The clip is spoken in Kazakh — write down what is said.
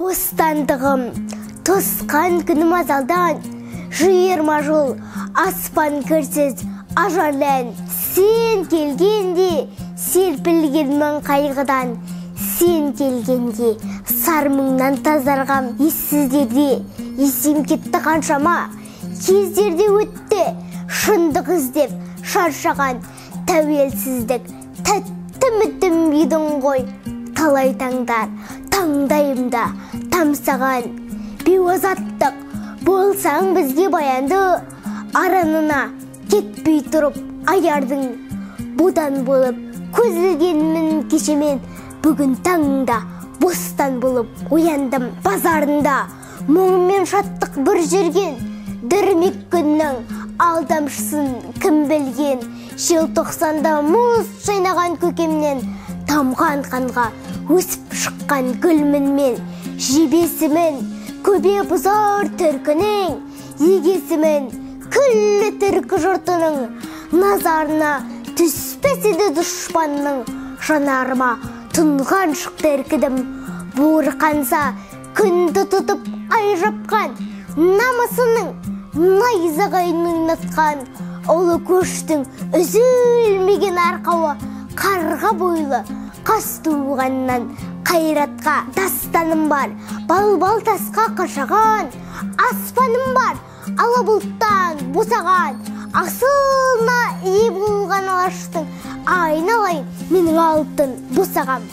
Бостандығым тосқан күнім азалдан, 20 жыл аспан көрсіз ажарлан. Сен келгенде серпілгенмін қайғыдан, сен келгенде сармыңнан тазарғам. Ессіздерде есім кетті қаншама, кездерде өтті шындық іздеп шаршаған. Тәуелсіздік тәтті мүтім едің ғой, талай таңдар таңдайымда тамсаған. Бейуазаттық болсаң бізге баянды, аранына кетпей тұрып аярдың. Будан болып көзілгенмін кешемен, бүгін таңда бостан болып ояндым. Базарында мұңмен шаттық бір жүрген, дүрмек күннің алдамшысын кім білген. Желтоқсанда мұз шайнаған көкемнен, тамған қанға өсіп шыққан гүлмін мен. Жебесімін көбе бұзар түркінің, егесімін күллі түркі жұртының. Назарына түспеседі дұшпанның, жанарыма тұнған шықты еркідім. Буырқанса күнді тұтып ай жапқан, намысының найзағайының натқан. Олы көштің үзілмеген арқауы, қарға бойлы қас туғаннан қайратқа дастаным бар. Бал-бал тасқа қашаған аспаным бар, ала бұлттан босаған. Асылына ие болған алаштың айналайын менің алтын босағам.